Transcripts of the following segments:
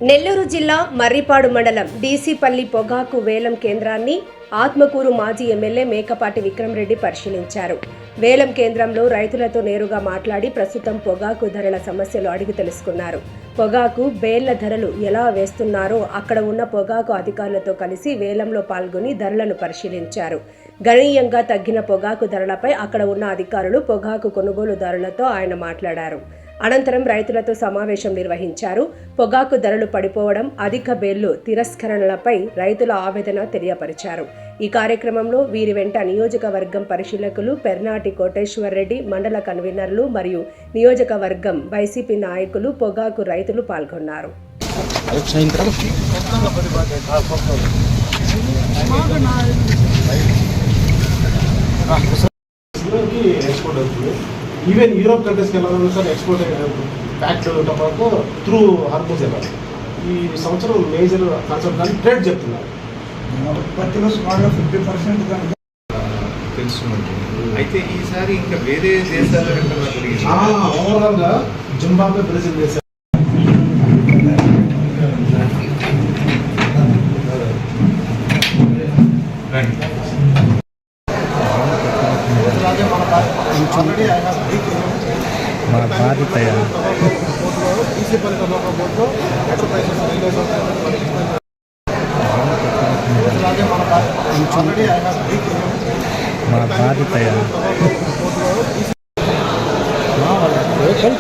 నెల్లూరు జిల్లా మర్రిపాడు మండలం డీసీపల్లి పొగాకు వేలం కేంద్రాన్ని ఆత్మకూరు మాజీ ఎమ్మెల్యే మేకపాటి విక్రమరెడ్డి పరిశీలించారు. వేలం కేంద్రంలో రైతులతో నేరుగా మాట్లాడి ప్రస్తుతం పొగాకు ధరల సమస్యలు అడిగి తెలుసుకున్నారు. పొగాకు బేళ్ల ధరలు ఎలా వేస్తున్నారో అక్కడ ఉన్న పొగాకు అధికారులతో కలిసి వేలంలో పాల్గొని ధరలను పరిశీలించారు. గణనీయంగా తగ్గిన పొగాకు ధరలపై అక్కడ ఉన్న అధికారులు పొగాకు కొనుగోలుదారులతో ఆయన మాట్లాడారు. అనంతరం రైతులతో సమావేశం నిర్వహించారు. పొగాకు ధరలు పడిపోవడం, అధిక బేళ్లు తిరస్కరణలపై రైతుల ఆవేదన తెలియపరిచారు. ఈ కార్యక్రమంలో వీరి వెంట నియోజకవర్గం పరిశీలకులు పెర్నాటి కోటేశ్వరరెడ్డి, మండల కన్వీనర్లు మరియు నియోజకవర్గం వైసీపీ నాయకులు, పొగాకు రైతులు పాల్గొన్నారు. ఈవెన్ యూరోప్ కంట్రీస్కి వెళ్ళాలన్నా sir export fact tobacco through hormones వెళ్ళాలి. ఈ సంవత్సరం మేజర్ కాన్సెప్ట్ కానీ ట్రేడ్ చెప్తున్నారు. ఉత్పత్తిలో సుమారుగా 50% తెలుసుకుంటుంది. అయితే ఈసారి ఇంకా వేరే దేశాల్లో ఓవరాల్గా జింబాబ్వే, బ్రెజిల్ దేశాలు మన బాధ్యత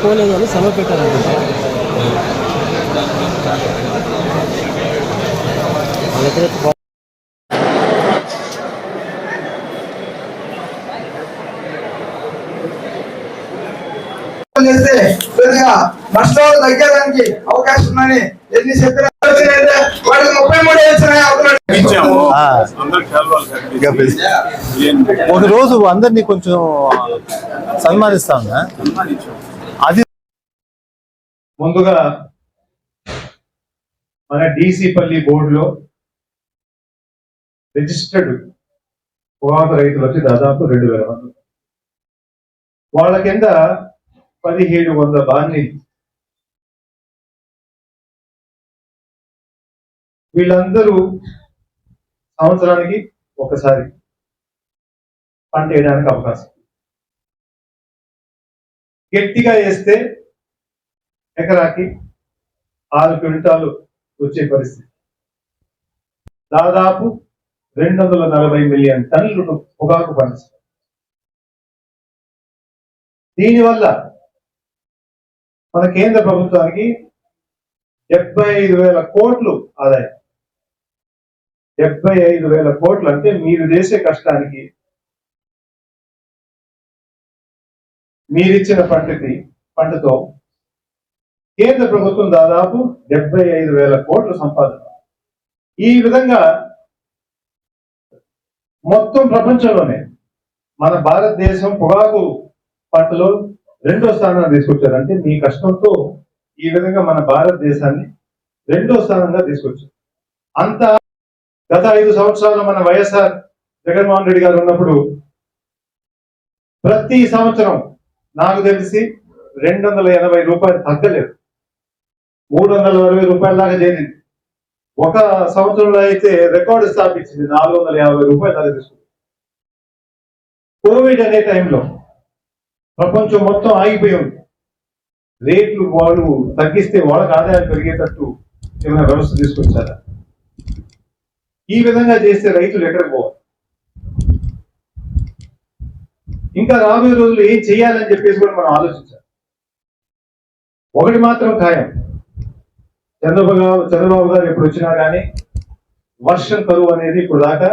పోలేదు అని సెలవు పెట్టారండి. చేస్తే కొద్దిగా నష్టాలు తగ్గడానికి అవకాశం ఉందని ఎన్ని చెప్పినా వాడికి 33 ఒక రోజు అందరినీ కొంచెం సన్మానిస్తాం. అది ముందుగా మన డీసీపల్లి బోర్డులో రిజిస్టర్డ్ పొగాకు రైతులు వచ్చి దాదాపు 2000 మంది. వాళ్ళ కింద 1700 బార్నీలు. వీళ్ళందరూ సంవత్సరానికి ఒకసారి పంట వేయడానికి అవకాశం. గట్టిగా వేస్తే ఎకరాకి 6 క్వింటాలు వచ్చే పరిస్థితి. దాదాపు 240 మిలియన్ టన్నులు పొగాకు పండిస్తారు. దీనివల్ల మన కేంద్ర ప్రభుత్వానికి 75,000 కోట్లు ఆదాయం. 75,000 కోట్లు అంటే మీరు చేసే కష్టానికి, మీరిచ్చిన పంటతో కేంద్ర ప్రభుత్వం దాదాపు 75,000 కోట్లు సంపాదన. ఈ విధంగా మొత్తం ప్రపంచంలోనే మన భారతదేశం పొగాకు పంటలో 2వ స్థానాన్ని తీసుకొచ్చారు. అంటే మీ కష్టంతో ఈ విధంగా మన భారతదేశాన్ని 2వ స్థానంగా తీసుకొచ్చారు. అంత గత 5 సంవత్సరాలు మన వైఎస్ఆర్ జగన్మోహన్ రెడ్డి గారు ఉన్నప్పుడు ప్రతి సంవత్సరం నాకు తెలిసి 280 రూపాయలు తగ్గలేదు, 360 రూపాయల దాకా చేరింది. ఒక సంవత్సరంలో అయితే రికార్డు స్థాపించింది, 450 రూపాయల దాకా తీసుకుంది. కోవిడ్ అనే టైంలో ప్రపంచం మొత్తం ఆగిపోయి ఉంది. రేట్లు వాళ్ళు తగ్గిస్తే వాళ్ళకి ఆదాయం పెరిగేటట్టు ఏమైనా వ్యవస్థ తీసుకొచ్చారా? ఈ విధంగా చేస్తే రైతులు ఎక్కడికి పోవాలి? ఇంకా రాబోయే రోజులు ఏం చేయాలని చెప్పేసి కూడా మనం ఆలోచించాలి. ఒకటి మాత్రం ఖాయం, చంద్రబాబు గారు ఎప్పుడు వచ్చినా కానీ వర్షం కరువు అనేది ఇప్పుడు దాకా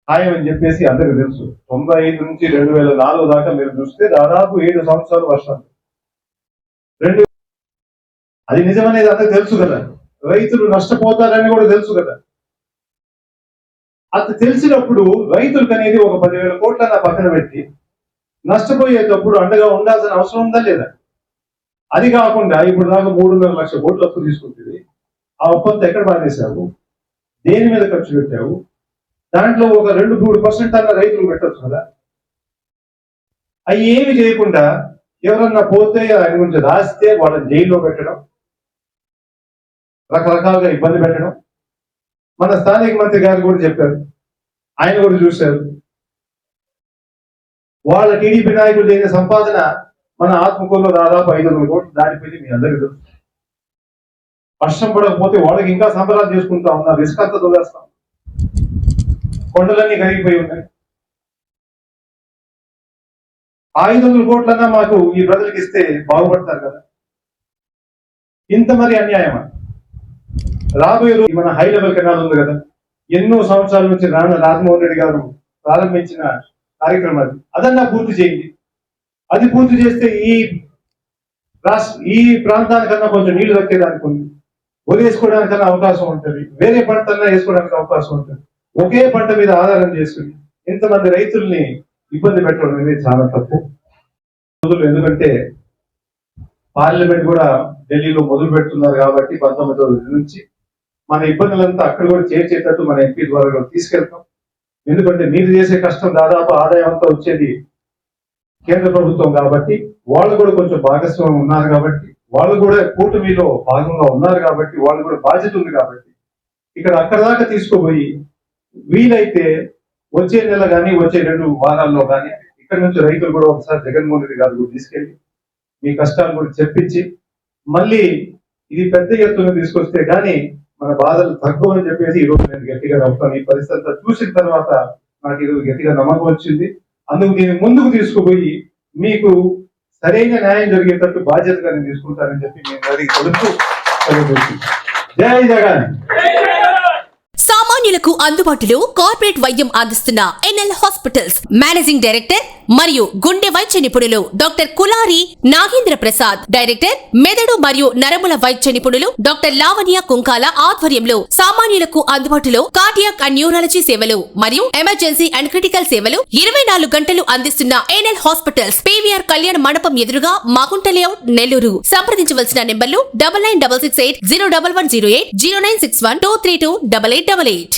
ఖాయం అని చెప్పేసి అందరికి తెలుసు. 95 నుంచి 2004 దాకా మీరు చూస్తే దాదాపు 7 సంవత్సరాలు వర్షాలు. అది నిజమనేది అందరికి తెలుసు కదా. రైతులు నష్టపోతారని కూడా తెలుసు కదా. అది తెలిసినప్పుడు రైతులకు అనేది ఒక 10,000 కోట్లన్న పక్కన పెట్టి నష్టపోయేటప్పుడు అండగా ఉండాల్సిన అవసరం ఉందా లేదా? అది కాకుండా ఇప్పుడు దాకా 3.5 లక్షల కోట్లు అప్పు తీసుకుంటుంది. ఆ అప్పంతా ఎక్కడ బాధేశావు? దేని మీద ఖర్చు పెట్టావు? దాంట్లో ఒక 2-3% అన్న రైతులు పెట్టచ్చు కదా. అవి ఏమి చేయకుండా ఎవరన్నా పోతే ఆయన గురించి రాస్తే వాళ్ళని జైల్లో పెట్టడం, రకరకాలుగా ఇబ్బంది పెట్టడం. మన స్థానిక మంత్రి గారు కూడా చెప్పారు, ఆయన కూడా చూశారు. వాళ్ళ టీడీపీ నాయకులు చేసిన సంపాదన మన ఆత్మకూరులో దాదాపు 500 కోట్లు దాటిపోయింది. మీ అందరికీ తెలుసు. వర్షం పడకపోతే వాళ్ళకి ఇంకా సంబరాలు చేసుకుంటా ఉన్నారు. రిస్క్ అంతా తొలేస్తాం. కొండలన్నీ కరిగిపోయి ఉన్నాయి. 500 కోట్లన్నా మాకు ఈ ప్రజలకు ఇస్తే బాగుపడతారు కదా. ఇంత మరి అన్యాయమా? రాబోయే రోజు మన హై లెవెల్ కెనాల్ ఉంది కదా, ఎన్నో సంవత్సరాల నుంచి రాజమోహన్ రెడ్డి గారు ప్రారంభించిన కార్యక్రమం అదన్నా పూర్తి చేయండి. అది పూర్తి చేస్తే ఈ ప్రాంతానికన్నా కొంచెం నీళ్లు దక్కేదానికి ఉంది. వదిలేసుకోవడానికన్నా అవకాశం ఉంటుంది. వేరే పంటన్నా వేసుకోవడానికి అవకాశం ఉంటుంది. ఒకే పంట మీద ఆధారం చేసుకుని ఇంతమంది రైతుల్ని ఇబ్బంది పెట్టడం అనేది చాలా తప్పు. ఎందుకంటే పార్లమెంట్ కూడా ఢిల్లీలో మొదలు పెడుతున్నారు కాబట్టి 19వ తేదీ నుంచి మన ఇబ్బందులంతా అక్కడ కూడా చేర్చేటట్టు మన ఎంపీ ద్వారా కూడా తీసుకెళ్తాం. ఎందుకంటే మీరు చేసే కష్టం దాదాపు ఆదాయం అంతా వచ్చేది కేంద్ర ప్రభుత్వం కాబట్టి వాళ్ళు కూడా కొంచెం భాగస్వామ్యం ఉన్నారు కాబట్టి వాళ్ళు కూడా కూటమిలో భాగంగా ఉన్నారు కాబట్టి వాళ్ళు కూడా బాధ్యత ఉంది కాబట్టి ఇక్కడ అక్కడ దాకా తీసుకుపోయి వీలైతే వచ్చే నెల కానీ వచ్చే 2 వారాల్లో కానీ ఇక్కడ నుంచి రైతులు కూడా ఒకసారి జగన్మోహన్ రెడ్డి గారు కూడా తీసుకెళ్లి మీ కష్టాలు కూడా చెప్పించి మళ్ళీ ఇది పెద్ద ఎత్తున తీసుకొస్తే గానీ మన బాధలు తక్కువ అని చెప్పేసి ఈ రోజు నేను గట్టిగా నమ్ముతాను. ఈ పరిస్థితి చూసిన తర్వాత నాకు ఈరోజు గట్టిగా నమ్మకం వచ్చింది. అందుకు దీన్ని ముందుకు తీసుకుపోయి మీకు సరైన న్యాయం జరిగేటట్టు బాధ్యతగా నేను తీసుకుంటానని చెప్పి నేను అడిగి తెలుస్తూ జై జగన్. సామాన్యులకు అందుబాటులో కార్పొరేట్ వైద్యం అందిస్తున్న ఎన్ఎల్ హాస్పిటల్స్ మేనేజింగ్ డైరెక్టర్ మరియు గుండె వైద్య నిపుణులు డాక్టర్ కులారి నాగేంద్ర ప్రసాద్, డైరెక్టర్ మెదడు మరియు నరముల వైద్య నిపుణులు డాక్టర్ లావణ్య కుంకాల ఆధ్వర్యంలో సామాన్యులకు అందుబాటులో కార్డియాక్ అండ్ న్యూరాలజీ సేవలు మరియు ఎమర్జెన్సీ అండ్ క్రిటికల్ సేవలు 24 గంటలు అందిస్తున్న ఎన్ఎల్ హాస్పిటల్స్ పీవీఆర్ కళ్యాణ మండపం ఎదురుగా మాగుంట లేఅవుట్, నెల్లూరు. సంప్రదించవలసిన నెంబర్లు 9966801108, 0961232888.